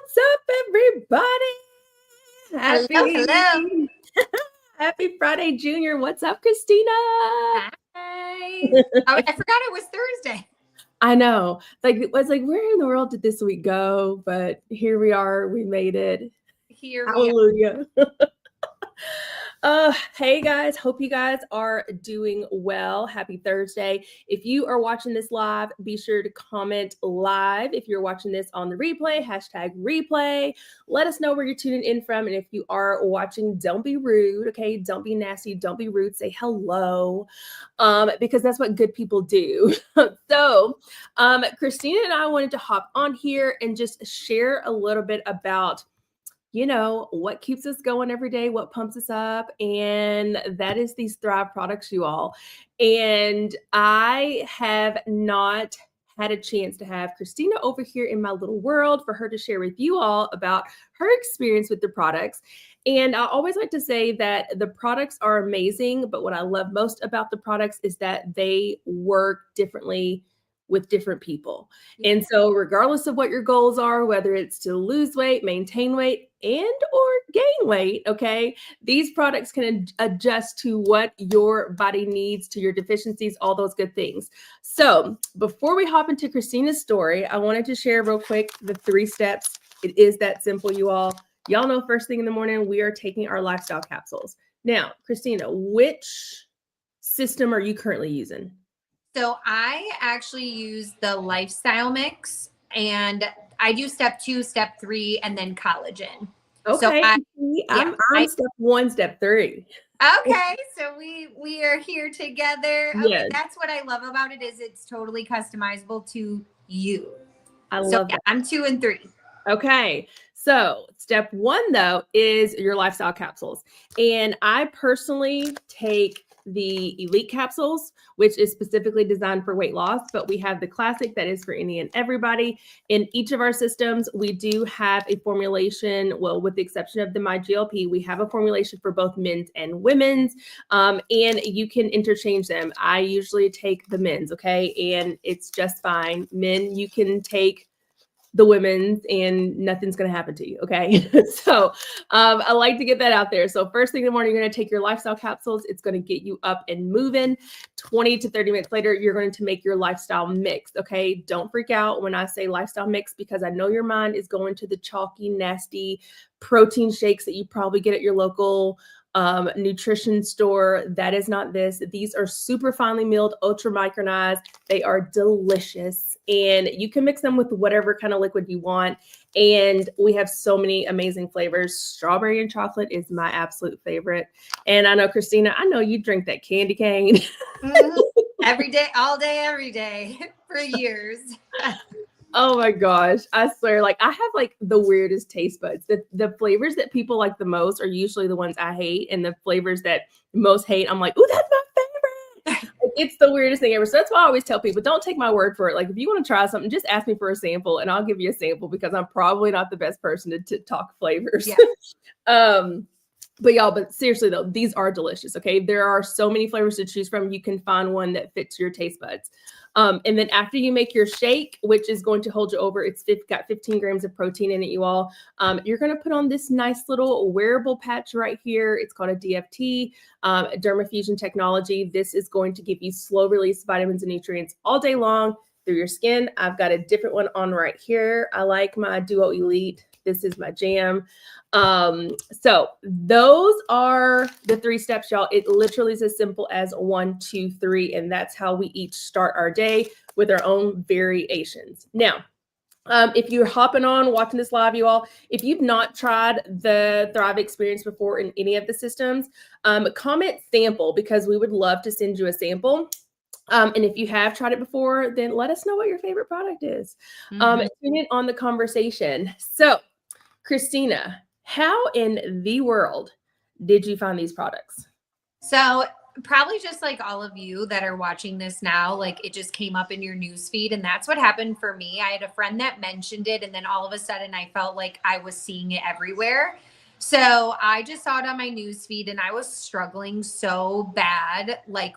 What's up, everybody? Hello, hello. Happy Friday, Junior. What's up, Christina? Hi. Oh, I forgot it was Thursday. I know. Like, it was like, where in the world did this week go? But here we are. We made it. Here we are. Hallelujah. Hey guys, hope you guys are doing well. Happy Thursday. If you are watching this live, be sure to comment live. If you're watching this on the replay, hashtag replay. Let us know where you're tuning in from. And if you are watching, don't be rude, okay? Don't be nasty, don't be rude. Say hello. Because that's what good people do. So Christina and I wanted to hop on here and just share a little bit about what keeps us going every day, what pumps us up, and that is these Thrive products, you all. And I have not had a chance to have Christina over here in my little world for her to share with you all about her experience with the products. And I always like to say that the products are amazing, but what I love most about the products is that they work differently with different people. And so regardless of what your goals are, whether it's to lose weight, maintain weight, and or gain weight, okay, these products can adjust to what your body needs, to your deficiencies, all those good things. So before we hop into Christina's story, I wanted to share real quick the 3 steps. It is that simple, you all. Y'all know first thing in the morning, we are taking our lifestyle capsules. Now, Christina, which system are you currently using? So I actually use the lifestyle mix, and I do step 2, step 3, and then collagen. Okay, I'm step 1, step 3. Okay, so we are here together. Okay, Yes. that's what I love about it, is it's totally customizable to you. I love that. I'm 2 and 3. Okay. So step 1 though is your lifestyle capsules. And I personally take the elite capsules, which is specifically designed for weight loss, but we have the classic that is for any and everybody. In each of our systems, we do have a formulation, well, with the exception of the MyGLP, we have a formulation for both men's and women's, and you can interchange them. I usually take the men's, okay, and it's just fine. Men, you can take the women's and nothing's going to happen to you. Okay. So I like to get that out there. So first thing in the morning, you're going to take your lifestyle capsules. It's going to get you up and moving. 20 to 30 minutes later, you're going to make your lifestyle mix. Okay. Don't freak out when I say lifestyle mix, because I know your mind is going to the chalky, nasty protein shakes that you probably get at your local nutrition store. That is not this. These are super finely milled, ultra micronized. They are delicious, and you can mix them with whatever kind of liquid you want. And we have so many amazing flavors. Strawberry and chocolate is my absolute favorite. And I know, Christina, I know you drink that candy cane. Mm-hmm. Every day, all day, every day for years. Oh my gosh. I swear, like, I have like the weirdest taste buds. The flavors that people like the most are usually the ones I hate. And the flavors that most hate, I'm like, ooh, that's my favorite. It's the weirdest thing ever. So that's why I always tell people, don't take my word for it. Like, if you want to try something, just ask me for a sample and I'll give you a sample, because I'm probably not the best person to talk flavors. Yeah. But seriously though, these are delicious. Okay. There are so many flavors to choose from. You can find one that fits your taste buds. And then after you make your shake, which is going to hold you over, it's got 15 grams of protein in it, you all. You're going to put on this nice little wearable patch right here. It's called a DFT, dermafusion technology. This is going to give you slow release vitamins and nutrients all day long through your skin. I've got a different one on right here. I like my Duo Elite. This is my jam. So those are the 3 steps, y'all. It literally is as simple as 1, 2, 3. And that's how we each start our day, with our own variations. Now, if you're hopping on watching this live, you all, if you've not tried the Thrive experience before in any of the systems, comment sample, because we would love to send you a sample. And if you have tried it before, then let us know what your favorite product is. Tune in on the conversation. So, Christina, how in the world did you find these products? So probably just like all of you that are watching this now, like it just came up in your news feed, and that's what happened for me. I had a friend that mentioned it, and then all of a sudden I felt like I was seeing it everywhere. So I just saw it on my news feed, and I was struggling so bad. Like,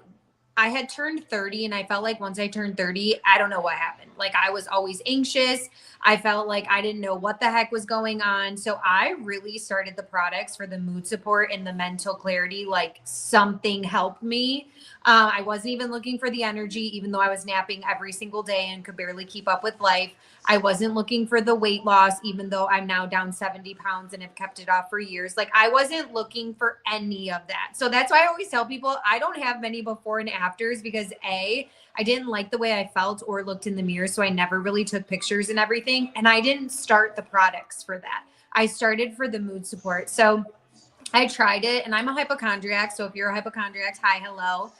I had turned 30, and I felt like once I turned 30, I don't know what happened. Like, I was always anxious. I felt like I didn't know what the heck was going on. So I really started the products for the mood support and the mental clarity. Like something helped me. I wasn't even looking for the energy, even though I was napping every single day and could barely keep up with life. I wasn't looking for the weight loss, even though I'm now down 70 pounds and have kept it off for years. Like I wasn't looking for any of that. So that's why I always tell people I don't have many before and afters because I didn't like the way I felt or looked in the mirror. So I never really took pictures and everything. And I didn't start the products for that. I started for the mood support. So I tried it and I'm a hypochondriac. So if you're a hypochondriac, hi, hello.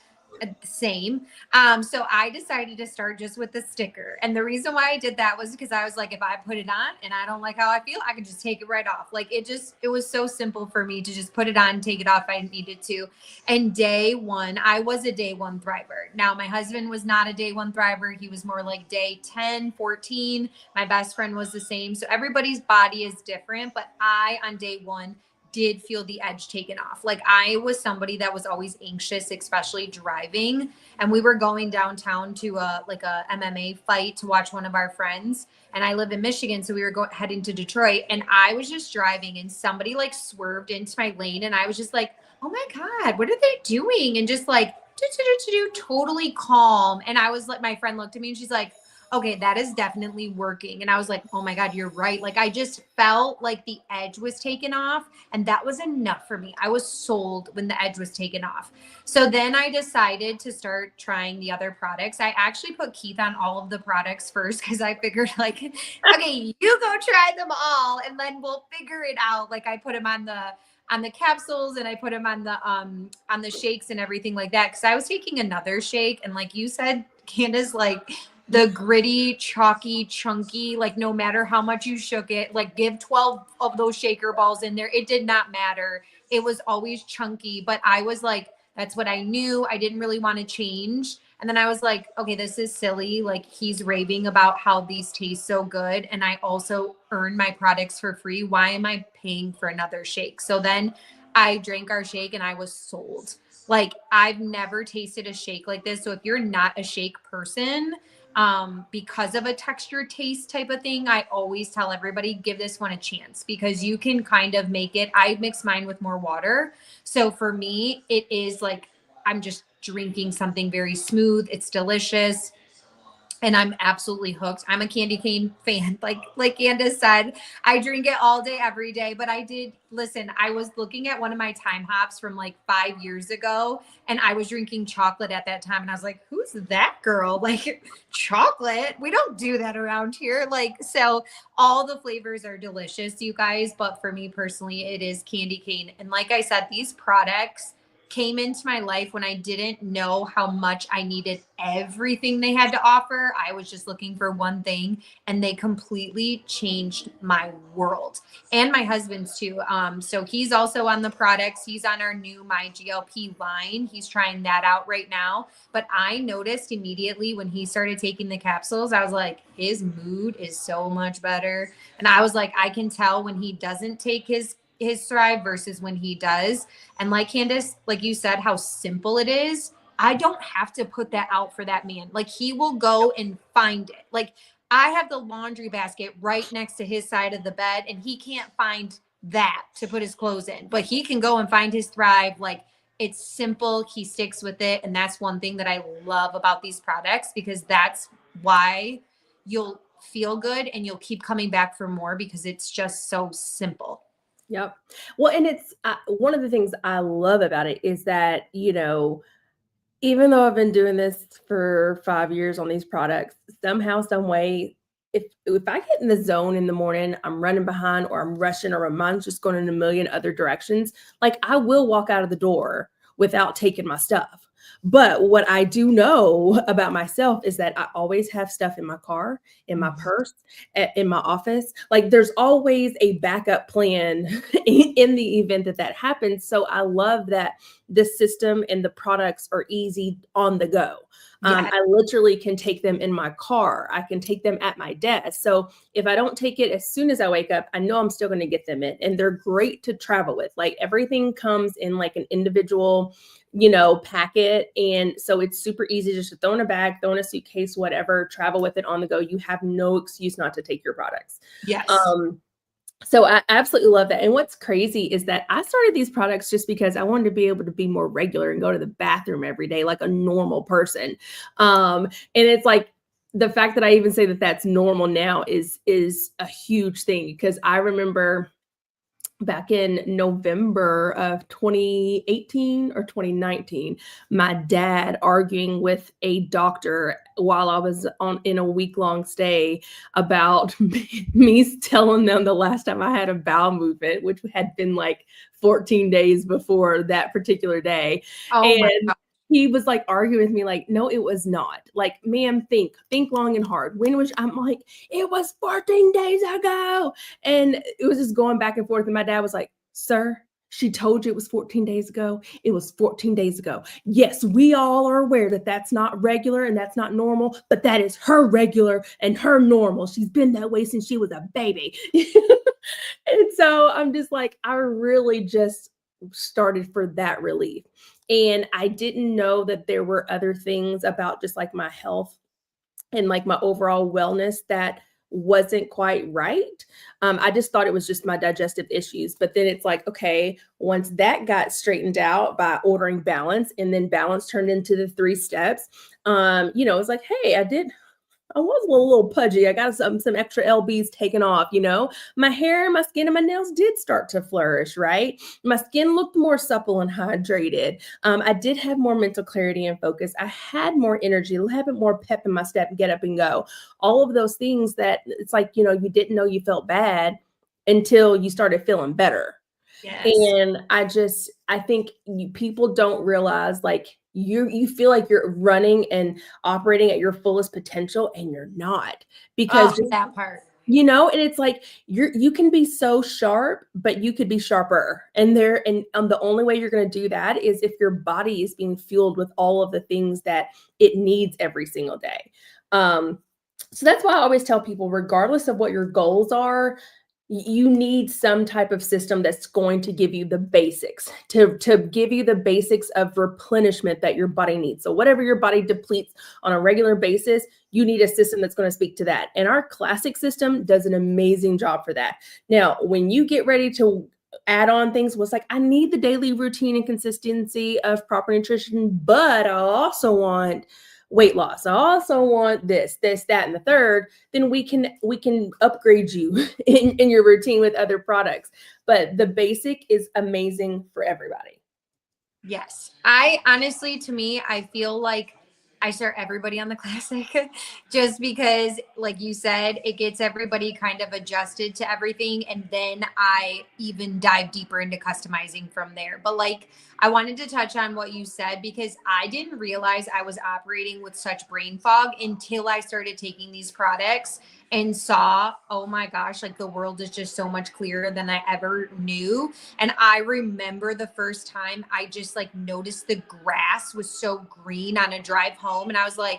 Same. So I decided to start just with the sticker. And the reason why I did that was because I was like, if I put it on and I don't like how I feel, I could just take it right off. Like it was so simple for me to just put it on, take it off if I needed to. And day one, I was a day one thriver. Now my husband was not a day one thriver. He was more like day 10, 14. My best friend was the same. So everybody's body is different, but I on day one did feel the edge taken off. Like I was somebody that was always anxious, especially driving. And we were going downtown to a MMA fight to watch one of our friends. And I live in Michigan, so we were heading to Detroit. And I was just driving, and somebody like swerved into my lane, and I was just like, "Oh my god, what are they doing?" And just like totally calm. And I was like, my friend looked at me, and she's like, okay, that is definitely working. And I was like, oh my God, you're right. Like I just felt like the edge was taken off, and that was enough for me. I was sold when the edge was taken off. So then I decided to start trying the other products. I actually put Keith on all of the products first because I figured like, okay, you go try them all and then we'll figure it out. Like I put him on the capsules and I put him on the shakes and everything like that. Cause I was taking another shake, and like you said, Candace, like the gritty, chalky, chunky, like no matter how much you shook it, like give 12 of those shaker balls in there. It did not matter. It was always chunky, but I was like, that's what I knew. I didn't really want to change. And then I was like, okay, this is silly. Like he's raving about how these taste so good. And I also earn my products for free. Why am I paying for another shake? So then I drank our shake and I was sold. Like I've never tasted a shake like this. So if you're not a shake person, because of a texture taste type of thing, I always tell everybody give this one a chance because you can kind of make it. I mix mine with more water. So for me, it is like I'm just drinking something very smooth. It's delicious. And I'm absolutely hooked. I'm a candy cane fan. Like Candace said, I drink it all day, every day. But I did listen. I was looking at one of my time hops from like 5 years ago, and I was drinking chocolate at that time. And I was like, "Who's that girl? Like chocolate? We don't do that around here." Like so, all the flavors are delicious, you guys. But for me personally, it is candy cane. And like I said, these products came into my life when I didn't know how much I needed everything they had to offer. I was just looking for one thing, and they completely changed my world and my husband's too. So he's also on the products. He's on our new My GLP line. He's trying that out right now. But I noticed immediately when he started taking the capsules, I was like, his mood is so much better. And I was like, I can tell when he doesn't take his Thrive versus when he does. And like Candace, like you said, how simple it is. I don't have to put that out for that man. Like he will go and find it. Like I have the laundry basket right next to his side of the bed, and he can't find that to put his clothes in, but he can go and find his Thrive. Like it's simple. He sticks with it. And that's one thing that I love about these products, because that's why you'll feel good and you'll keep coming back for more, because it's just so simple. Yep. Well, and it's one of the things I love about it is that, even though I've been doing this for 5 years on these products, somehow, some way, if I get in the zone in the morning, I'm running behind or I'm rushing or my mind's just going in a million other directions, like I will walk out of the door without taking my stuff. But what I do know about myself is that I always have stuff in my car, in my purse, in my office. Like there's always a backup plan in the event that happens. So I love that the system and the products are easy on the go. Yeah. I literally can take them in my car. I can take them at my desk. So if I don't take it as soon as I wake up, I know I'm still going to get them in. And they're great to travel with. Like everything comes in like an individual, packet. And so it's super easy just to throw in a bag, throw in a suitcase, whatever, travel with it on the go. You have no excuse not to take your products. Yes. So I absolutely love that. And what's crazy is that I started these products just because I wanted to be able to be more regular and go to the bathroom every day like a normal person. And it's like the fact that I even say that that's normal now is a huge thing, because I remember back in November of 2018 or 2019, my dad arguing with a doctor while I was in a week-long stay about me telling them the last time I had a bowel movement, which had been like 14 days before that particular day. Oh my And God. he was like arguing with me like, no, it was not. Like, ma'am, think long and hard. When was, I'm like, it was 14 days ago. And it was just going back and forth. And my dad was like, sir, she told you it was 14 days ago. It was 14 days ago. Yes, we all are aware that that's not regular and that's not normal, but that is her regular and her normal. She's been that way since she was a baby. And so I'm just like, I really just started for that relief. And I didn't know that there were other things about just like my health and like my overall wellness that wasn't quite right. I just thought it was just my digestive issues. But then it's like, okay, once that got straightened out by ordering balance, and then balance turned into the 3 steps, it's like, hey, I was a little pudgy. I got some extra lbs taken off. My hair, my skin, and my nails did start to flourish. Right, my skin looked more supple and hydrated. I did have more mental clarity and focus. I had more energy, a little bit more pep in my step, get up and go. All of those things that it's like, you didn't know you felt bad until you started feeling better. Yes. And I think people don't realize, like, you feel like you're running and operating at your fullest potential, and you're not, because Oh, that part. and it's like you can be so sharp, but you could be sharper. And the only way you're going to do that is if your body is being fueled with all of the things that it needs every single day. So that's why I always tell people, regardless of what your goals are, you need some type of system that's going to give you the basics, to give you the basics of replenishment that your body needs. So whatever your body depletes on a regular basis, you need a system that's going to speak to that. And our classic system does an amazing job for that. Now, when you get ready to add on things, was like, I need the daily routine and consistency of proper nutrition, but I also want weight loss. I also want this, that, and the third. Then we can upgrade you in your routine with other products. But the basic is amazing for everybody. Yes. I honestly, to me, I feel like I start everybody on the classic just because, like you said, it gets everybody kind of adjusted to everything. And then I even dive deeper into customizing from there. But like, I wanted to touch on what you said because I didn't realize I was operating with such brain fog until I started taking these products and saw, oh my gosh, like the world is just so much clearer than I ever knew. And I remember the first time I just like noticed the grass was so green on a drive home. And I was like,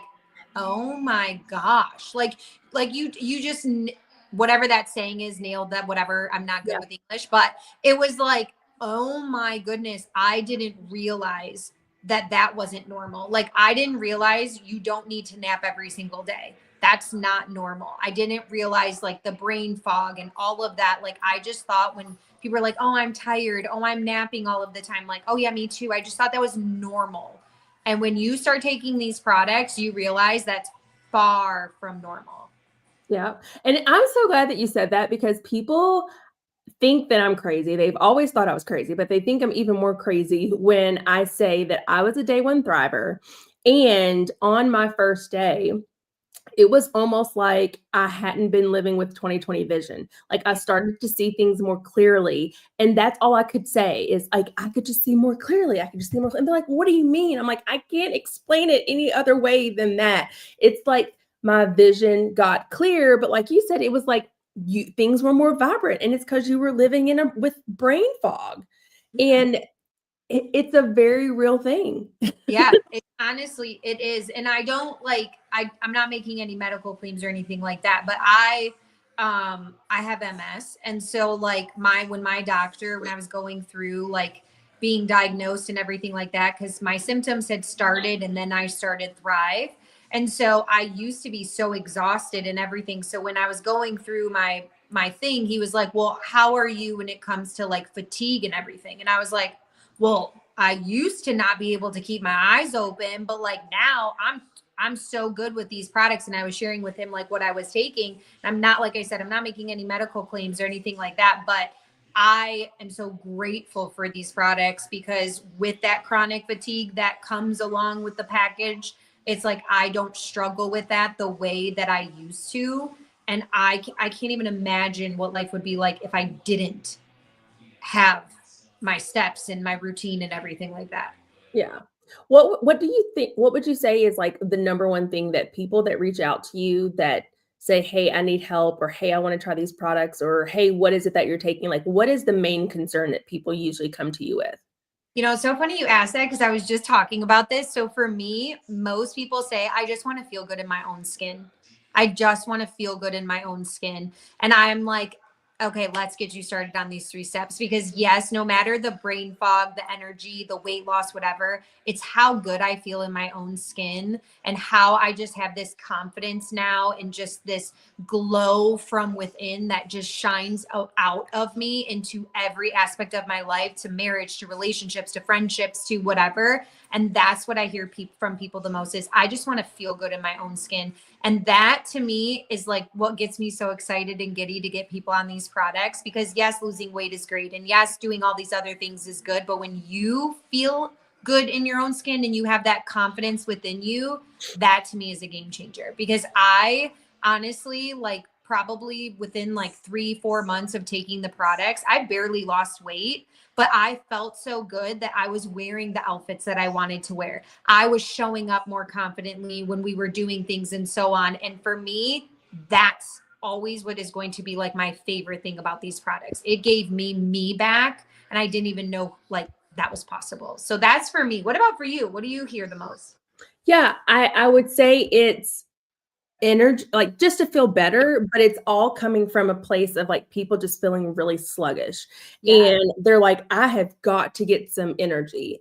oh my gosh, like you just, whatever that saying is, nailed that, whatever. I'm not good Yeah. with English, but it was like, oh my goodness, I didn't realize that wasn't normal. Like I didn't realize you don't need to nap every single day. That's not normal. I didn't realize like the brain fog and all of that. Like I just thought when people were like, oh, I'm tired, oh, I'm napping all of the time, like, oh yeah, me too. I just thought that was normal. And when you start taking these products, you realize that's far from normal. Yeah. And I'm so glad that you said that, because people think that I'm crazy. They've always thought I was crazy, but they think I'm even more crazy when I say that I was a day one thriver. And on my first day, it was almost like I hadn't been living with 2020 vision. Like I started to see things more clearly. And that's all I could say is like, I could just see more clearly. I could just see more. And they're like, what do you mean? I'm like, I can't explain it any other way than that. It's like my vision got clear. But like you said, it was like things were more vibrant. And it's because you were living with brain fog. Yeah. And it's a very real thing. Yeah, it's Honestly, it is. And I don't like, I'm not making any medical claims or anything like that, but I have MS. And so like when my doctor, when I was going through like being diagnosed and everything like that, because my symptoms had started and then I started Thrive. And so I used to be so exhausted and everything. So when I was going through my thing, he was like, well, how are you when it comes to like fatigue and everything? And I was like, well, I used to not be able to keep my eyes open, but like now I'm so good with these products. And I was sharing with him like what I was taking. I'm not, like I said, I'm not making any medical claims or anything like that, but I am so grateful for these products because with that chronic fatigue that comes along with the package, it's like I don't struggle with that the way that I used to. And I can't even imagine what life would be like if I didn't have my steps and my routine and everything like that. Yeah. What do you think, what would you say is like the number one thing that people that reach out to you that say, "Hey, I need help," or "Hey, I want to try these products," or "Hey, what is it that you're taking?" Like, what is the main concern that people usually come to you with? You know, it's so funny you asked that because I was just talking about this. So for me, most people say, I just want to feel good in my own skin. I just want to feel good in my own skin. And I'm like, okay, let's get you started on these 3 steps because, yes, no matter the brain fog, the energy, the weight loss, whatever, it's how good I feel in my own skin and how I just have this confidence now and just this glow from within that just shines out of me into every aspect of my life, to marriage, to relationships, to friendships, to whatever. And that's what I hear from people the most is I just want to feel good in my own skin. And that to me is like what gets me so excited and giddy to get people on these products because yes, losing weight is great. And yes, doing all these other things is good. But when you feel good in your own skin and you have that confidence within you, that to me is a game changer because I honestly, like probably within like 3-4 months of taking the products, I barely lost weight, but I felt so good that I was wearing the outfits that I wanted to wear. I was showing up more confidently when we were doing things and so on. And for me, that's always what is going to be like my favorite thing about these products. It gave me back, and I didn't even know like that was possible. So that's for me. What about for you? What do you hear the most? Yeah, I would say it's energy, like just to feel better, but it's all coming from a place of like people just feeling really sluggish. Yeah. And they're like, I have got to get some energy.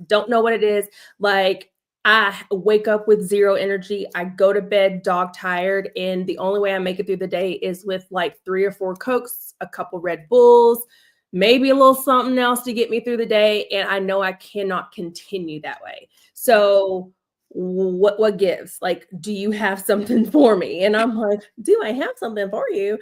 Don't know what it is. Like I wake up with zero energy. I go to bed dog tired. And the only way I make it through the day is with like 3 or 4 Cokes, a couple Red Bulls, maybe a little something else to get me through the day. And I know I cannot continue that way. So what gives? Like, do you have something for me? And I'm like, do I have something for you?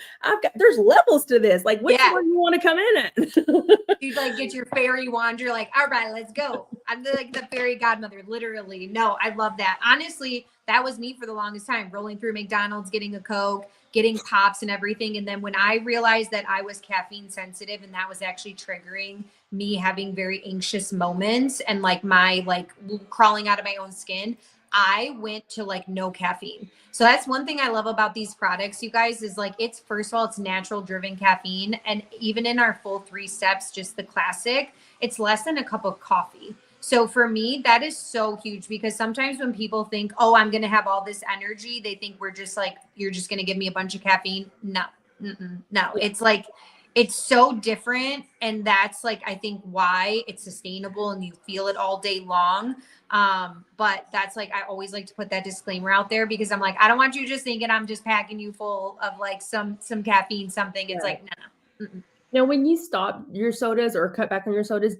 There's levels to this. Like, which Yeah. one do you want to come in at? You'd like get your fairy wand. You're like, all right, let's go. I'm like the fairy godmother, literally. No, I love that. Honestly, that was me for the longest time, rolling through McDonald's, getting a Coke, getting pops and everything. And then when I realized that I was caffeine sensitive and that was actually triggering me having very anxious moments and like my like crawling out of my own skin, I went to like no caffeine. So that's one thing I love about these products, you guys, is like it's first of all, it's natural driven caffeine. And even in our full 3 steps, just the classic, it's less than a cup of coffee. So for me, that is so huge because sometimes when people think, oh, I'm going to have all this energy, they think we're just like, you're just going to give me a bunch of caffeine. No, no, Yeah, it's like, it's so different. And that's like, I think why it's sustainable and you feel it all day long. But that's like I always like to put that disclaimer out there because I'm like, I don't want you just thinking I'm just packing you full of like some caffeine, something. It's right. like, no. Mm-mm. Now, when you stop your sodas or cut back on your sodas,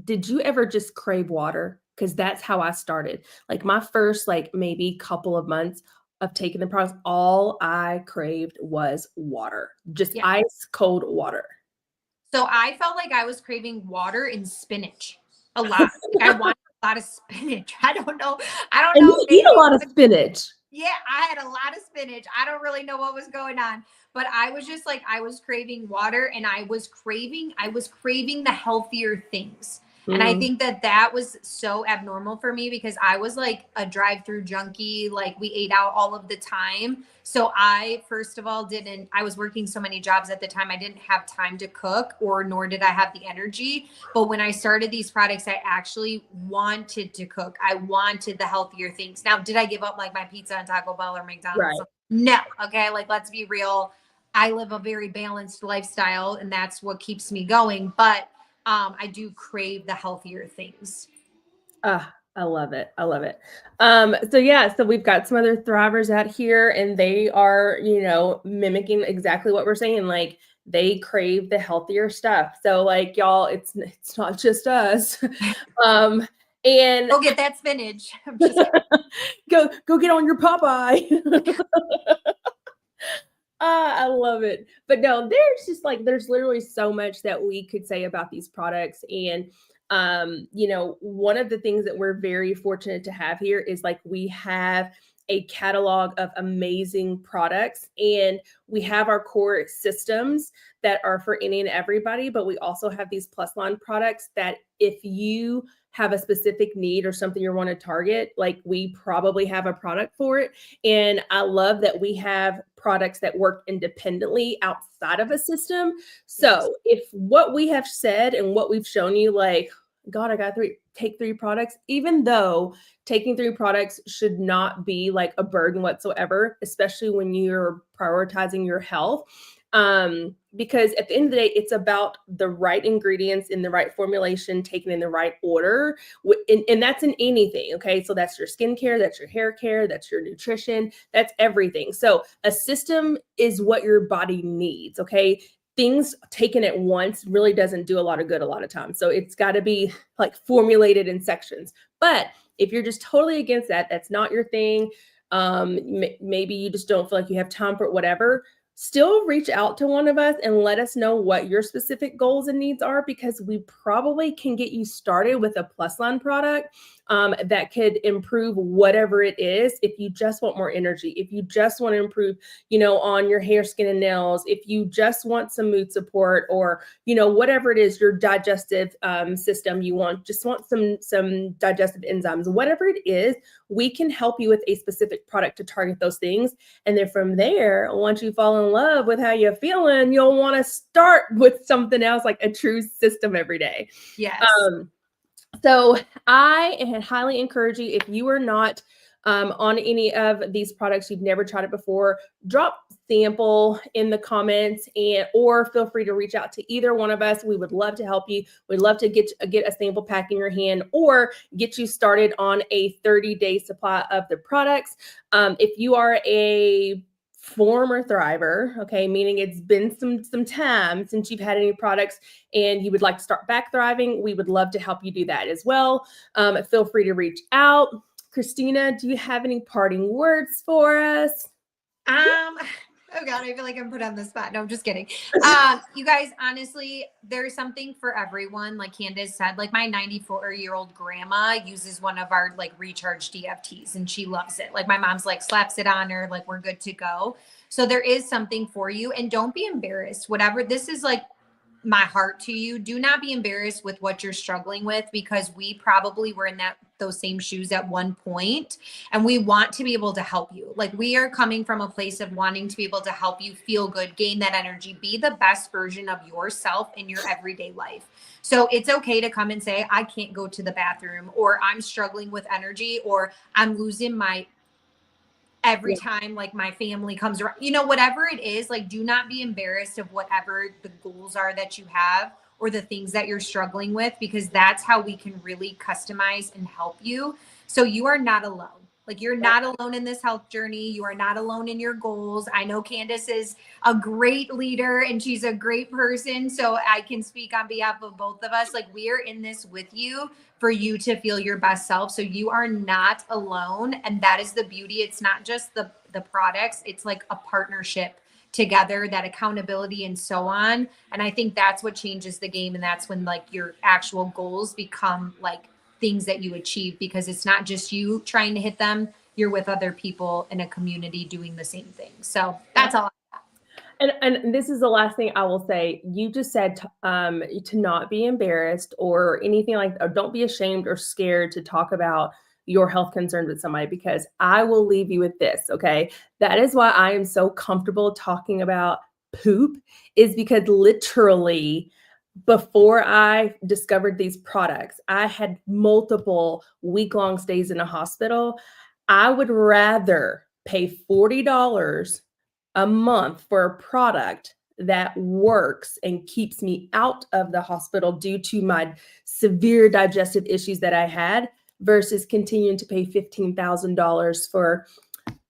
did you ever just crave water? Because that's how I started. Like my first, like maybe couple of months of taking the products, all I craved was water, just Yeah. ice cold water. So I felt like I was craving water and spinach a lot. Like I wanted a lot of spinach. I don't know. I don't And know. you eat Maybe a lot of spinach. yeah, I had a lot of spinach. I don't really know what was going on, but I was just like I was craving water and I was craving the healthier things. And I Mm, think that that was so abnormal for me because I was like a drive-through junkie. Like we ate out all of the time. So I, first of all, I was working so many jobs at the time. I didn't have time to cook or nor did I have the energy. But when I started these products, I actually wanted to cook. I wanted the healthier things. Now, did I give up like my pizza and Taco Bell or McDonald's? right. No. Okay. Like, let's be real. I live a very balanced lifestyle and that's what keeps me going. But I do crave the healthier things. Ah, I love it. I love it. So yeah, so we've got some other thrivers out here and they are, mimicking exactly what we're saying. Like they crave the healthier stuff. So like y'all, it's not just us. Um, and Go get that spinach. I'm just kidding. go get on your Popeye. Ah, I love it. But no, there's literally so much that we could say about these products. And one of the things that we're very fortunate to have here is like we have a catalog of amazing products and we have our core systems that are for any and everybody, but we also have these plus line products that if you have a specific need or something you want to target, like we probably have a product for it. And I love that we have products that work independently outside of a system. Yes. So if what we have said and what we've shown you, like, God, I got take three products, even though taking three products should not be like a burden whatsoever, especially when you're prioritizing your health. Because at the end of the day, it's about the right ingredients in the right formulation, taken in the right order. And that's in anything. Okay. So that's your skincare, that's your hair care, that's your nutrition, that's everything. So a system is what your body needs. Okay. Things taken at once really doesn't do a lot of good a lot of times. So it's got to be like formulated in sections. But if you're just totally against that, that's not your thing. Maybe you just don't feel like you have time for it, whatever, still reach out to one of us and let us know what your specific goals and needs are because we probably can get you started with a plus line product that could improve whatever it is. If you just want more energy, if you just want to improve, on your hair, skin, and nails, if you just want some mood support or, whatever it is, your digestive system, just want some digestive enzymes, whatever it is, we can help you with a specific product to target those things. And then from there, once you fall in love with how you're feeling, you'll want to start with something else like a true system every day. Yes. So I highly encourage you, if you are not on any of these products, you've never tried it before, drop sample in the comments or feel free to reach out to either one of us. We would love to help you. We'd love to get a sample pack in your hand or get you started on a 30-day supply of the products. If you are a former thriver, okay, meaning it's been some time since you've had any products and you would like to start back thriving, we would love to help you do that as well. Feel free to reach out. Christina, do you have any parting words for us? Oh God, I feel like I'm put on the spot. No, I'm just kidding. You guys, honestly, there's something for everyone. Like Candace said, like my 94-year-old grandma uses one of our like recharge DFTs and she loves it. Like my mom's like slaps it on her, like we're good to go. So there is something for you and don't be embarrassed. Whatever this is like my heart to you, do not be embarrassed with what you're struggling with because we probably were in those same shoes at one point and we want to be able to help you. Like we are coming from a place of wanting to be able to help you feel good, gain that energy, be the best version of yourself in your everyday life. So it's okay to come and say I can't go to the bathroom or I'm struggling with energy or I'm losing my every Yeah. time like my family comes around, whatever it is, like do not be embarrassed of whatever the goals are that you have or the things that you're struggling with, because that's how we can really customize and help you. So you are not alone. Like you're not alone in this health journey. You are not alone in your goals. I know Candace is a great leader and she's a great person. So I can speak on behalf of both of us. Like we are in this with you for you to feel your best self. So you are not alone. And that is the beauty. It's not just the products, it's like a partnership together, that accountability and so on. And I think that's what changes the game. And that's when like your actual goals become like things that you achieve, because it's not just you trying to hit them. You're with other people in a community doing the same thing. So that's all. And this is the last thing I will say. You just said to not be embarrassed or anything like, or don't be ashamed or scared to talk about your health concerns with somebody, because I will leave you with this. Okay. That is why I am so comfortable talking about poop, is because literally before I discovered these products, I had multiple week-long stays in a hospital. I would rather pay $40 a month for a product that works and keeps me out of the hospital due to my severe digestive issues that I had, versus continuing to pay $15,000 for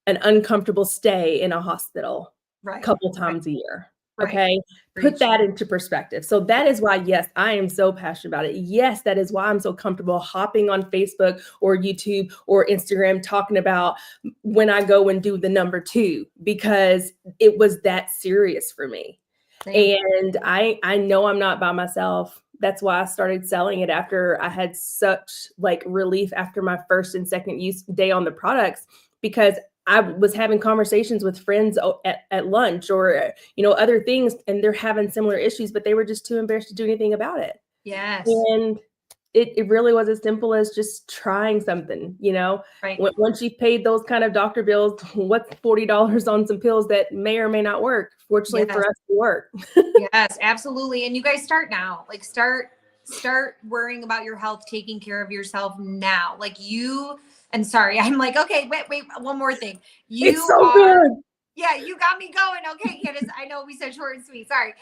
an uncomfortable stay in a hospital a Right. couple Right. times a year. Right. Okay. Put Preach. that into perspective. So that is why, yes, I am so passionate about it. Yes, that is why I'm so comfortable hopping on Facebook or YouTube or Instagram talking about when I go and do the number 2, because it was that serious for me. Same. And I know I'm not by myself. That's why I started selling it after I had such like relief after my first and second use day on the products, because I was having conversations with friends at lunch or, other things, and they're having similar issues, but they were just too embarrassed to do anything about it. Yes. And it really was as simple as just trying something. Right. Once you've paid those kind of doctor bills, what's $40 on some pills that may or may not work? Fortunately for Yes. us, to work. Yes, absolutely. And you guys start now. Like start worrying about your health, taking care of yourself now. Like you, and sorry, I'm like, okay, wait, one more thing. It's You so are, good. yeah, you got me going. Okay, Candace, I know we said short and sweet. Sorry.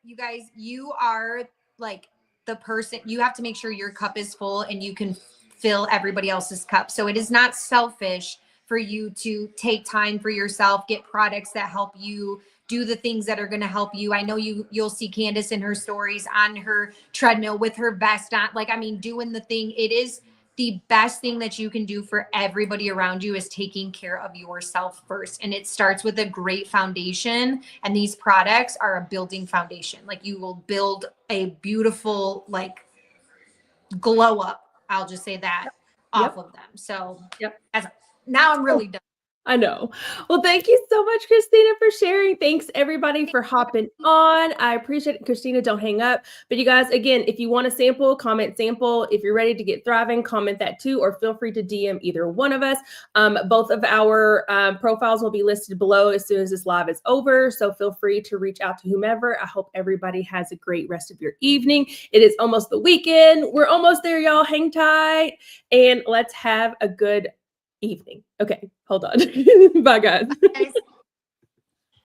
You guys, you are like the person, you have to make sure your cup is full and you can fill everybody else's cup. So it is not selfish for you to take time for yourself, get products that help you do the things that are going to help you. I know you'll see Candace in her stories on her treadmill with her vest on, like, I mean, doing the thing. It is the best thing that you can do for everybody around you is taking care of yourself first. And it starts with a great foundation. And these products are a building foundation. Like you will build a beautiful, like glow up. I'll just say that off Yep. of them. So Yep. as now I'm Oh, really done. I know. Well, thank you so much, Christina, for sharing. Thanks everybody for hopping on. I appreciate it. Christina, don't hang up. But you guys, again, if you want a sample, comment sample. If you're ready to get thriving, comment that too, or feel free to DM either one of us. Both of our profiles will be listed below as soon as this live is over. So feel free to reach out to whomever. I hope everybody has a great rest of your evening. It is almost the weekend. We're almost there, y'all. Hang tight and let's have a good evening. Okay, hold on. Bye, guys.